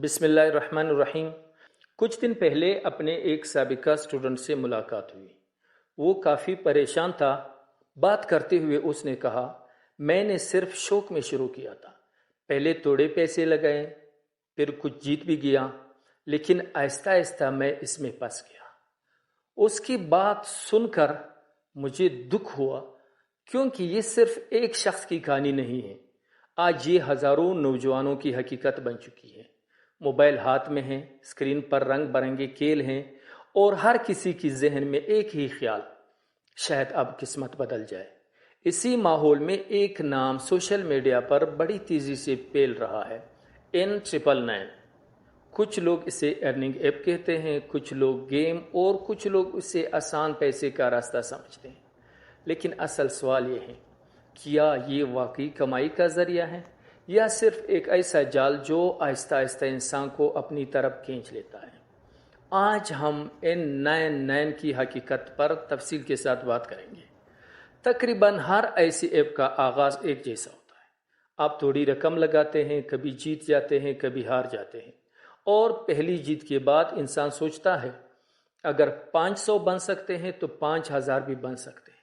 بسم اللہ الرحمن الرحیم۔ کچھ دن پہلے اپنے ایک سابقہ اسٹوڈنٹ سے ملاقات ہوئی۔ وہ کافی پریشان تھا۔ بات کرتے ہوئے اس نے کہا، میں نے صرف شوق میں شروع کیا تھا، پہلے تھوڑے پیسے لگائے، پھر کچھ جیت بھی گیا، لیکن آہستہ آہستہ میں اس میں پھنس گیا۔ اس کی بات سن کر مجھے دکھ ہوا، کیونکہ یہ صرف ایک شخص کی کہانی نہیں ہے۔ آج یہ ہزاروں نوجوانوں کی حقیقت بن چکی ہے۔ موبائل ہاتھ میں ہیں، اسکرین پر رنگ برنگے کھیل ہیں، اور ہر کسی کی ذہن میں ایک ہی خیال، شاید اب قسمت بدل جائے۔ اسی ماحول میں ایک نام سوشل میڈیا پر بڑی تیزی سے پھیل رہا ہے، N999۔ کچھ لوگ اسے ارننگ ایپ کہتے ہیں، کچھ لوگ گیم، اور کچھ لوگ اسے آسان پیسے کا راستہ سمجھتے ہیں۔ لیکن اصل سوال یہ ہے، کیا یہ واقعی کمائی کا ذریعہ ہے، یا صرف ایک ایسا جال جو آہستہ آہستہ انسان کو اپنی طرف کھینچ لیتا ہے؟ آج ہم N99 کی حقیقت پر تفصیل کے ساتھ بات کریں گے۔ تقریباً ہر ایسی ایپ کا آغاز ایک جیسا ہوتا ہے۔ آپ تھوڑی رقم لگاتے ہیں، کبھی جیت جاتے ہیں، کبھی ہار جاتے ہیں، اور پہلی جیت کے بعد انسان سوچتا ہے اگر 500 بن سکتے ہیں تو 5000 بھی بن سکتے ہیں۔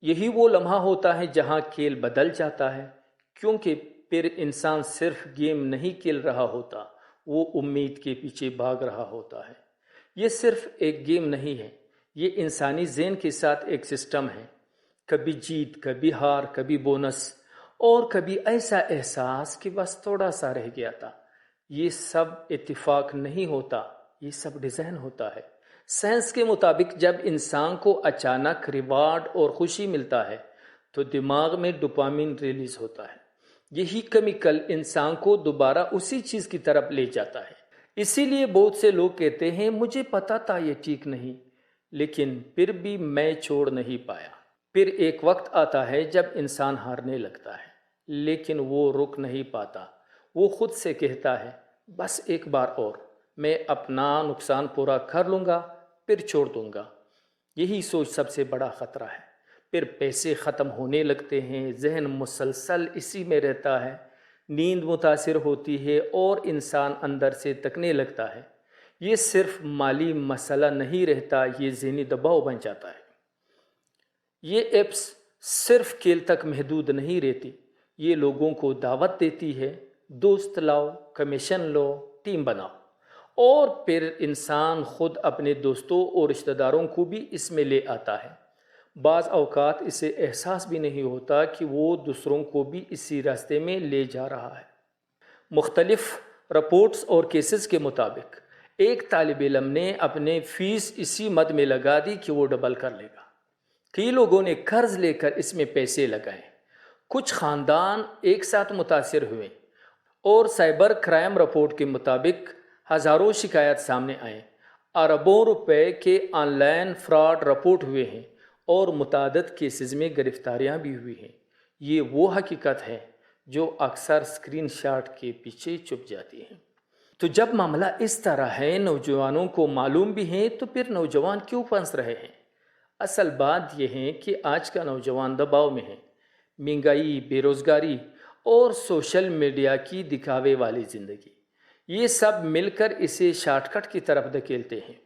یہی وہ لمحہ ہوتا ہے جہاں کھیل بدل جاتا ہے، کیونکہ پھر انسان صرف گیم نہیں کھیل رہا ہوتا، وہ امید کے پیچھے بھاگ رہا ہوتا ہے۔ یہ صرف ایک گیم نہیں ہے، یہ انسانی ذہن کے ساتھ ایک سسٹم ہے۔ کبھی جیت، کبھی ہار، کبھی بونس، اور کبھی ایسا احساس کہ بس تھوڑا سا رہ گیا تھا۔ یہ سب اتفاق نہیں ہوتا، یہ سب ڈیزائن ہوتا ہے۔ سائنس کے مطابق جب انسان کو اچانک ریوارڈ اور خوشی ملتا ہے تو دماغ میں ڈوپامین ریلیز ہوتا ہے۔ یہی کیمیکل انسان کو دوبارہ اسی چیز کی طرف لے جاتا ہے۔ اسی لیے بہت سے لوگ کہتے ہیں، مجھے پتا تھا یہ ٹھیک نہیں، لیکن پھر بھی میں چھوڑ نہیں پایا۔ پھر ایک وقت آتا ہے جب انسان ہارنے لگتا ہے، لیکن وہ رک نہیں پاتا۔ وہ خود سے کہتا ہے، بس ایک بار اور، میں اپنا نقصان پورا کر لوں گا، پھر چھوڑ دوں گا۔ یہی سوچ سب سے بڑا خطرہ ہے۔ پھر پیسے ختم ہونے لگتے ہیں، ذہن مسلسل اسی میں رہتا ہے، نیند متاثر ہوتی ہے، اور انسان اندر سے تکنے لگتا ہے۔ یہ صرف مالی مسئلہ نہیں رہتا، یہ ذہنی دباؤ بن جاتا ہے۔ یہ ایپس صرف کھیل تک محدود نہیں رہتی، یہ لوگوں کو دعوت دیتی ہے، دوست لاؤ، کمیشن لو، ٹیم بناؤ، اور پھر انسان خود اپنے دوستوں اور رشتہ داروں کو بھی اس میں لے آتا ہے۔ بعض اوقات اسے احساس بھی نہیں ہوتا کہ وہ دوسروں کو بھی اسی راستے میں لے جا رہا ہے۔ مختلف رپورٹس اور کیسز کے مطابق ایک طالب علم نے اپنے فیس اسی مد میں لگا دی کہ وہ ڈبل کر لے گا۔ کئی لوگوں نے قرض لے کر اس میں پیسے لگائے، کچھ خاندان ایک ساتھ متاثر ہوئے، اور سائبر کرائم رپورٹ کے مطابق ہزاروں شکایات سامنے آئیں۔ اربوں روپے کے آن لائن فراڈ رپورٹ ہوئے ہیں، اور متعدد کیسز میں گرفتاریاں بھی ہوئی ہیں۔ یہ وہ حقیقت ہے جو اکثر اسکرین شاٹ کے پیچھے چھپ جاتی ہے۔ تو جب معاملہ اس طرح ہے، نوجوانوں کو معلوم بھی ہے، تو پھر نوجوان کیوں پھنس رہے ہیں؟ اصل بات یہ ہے کہ آج کا نوجوان دباؤ میں ہے۔ مہنگائی، بے روزگاری، اور سوشل میڈیا کی دکھاوے والی زندگی، یہ سب مل کر اسے شارٹ کٹ کی طرف دھکیلتے ہیں،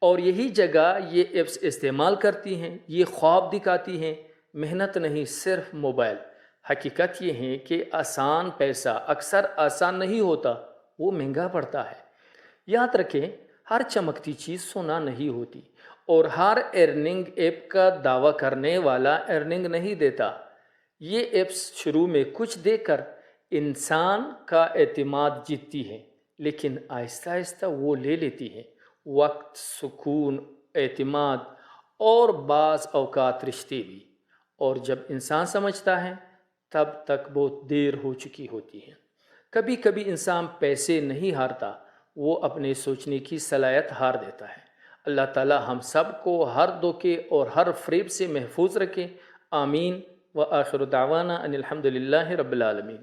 اور یہی جگہ یہ ایپس استعمال کرتی ہیں۔ یہ خواب دکھاتی ہیں، محنت نہیں، صرف موبائل۔ حقیقت یہ ہے کہ آسان پیسہ اکثر آسان نہیں ہوتا، وہ مہنگا پڑتا ہے۔ یاد رکھیں، ہر چمکتی چیز سونا نہیں ہوتی، اور ہر ارننگ ایپ کا دعویٰ کرنے والا ارننگ نہیں دیتا۔ یہ ایپس شروع میں کچھ دے کر انسان کا اعتماد جیتتی ہے، لیکن آہستہ آہستہ وہ لے لیتی ہے، وقت، سکون، اعتماد، اور بعض اوقات رشتے بھی۔ اور جب انسان سمجھتا ہے تب تک بہت دیر ہو چکی ہوتی ہے۔ کبھی کبھی انسان پیسے نہیں ہارتا، وہ اپنے سوچنے کی صلاحیت ہار دیتا ہے۔ اللہ تعالی ہم سب کو ہر دھوکے اور ہر فریب سے محفوظ رکھے، آمین۔ وآخر دعوانا ان الحمد للہ رب العالمین۔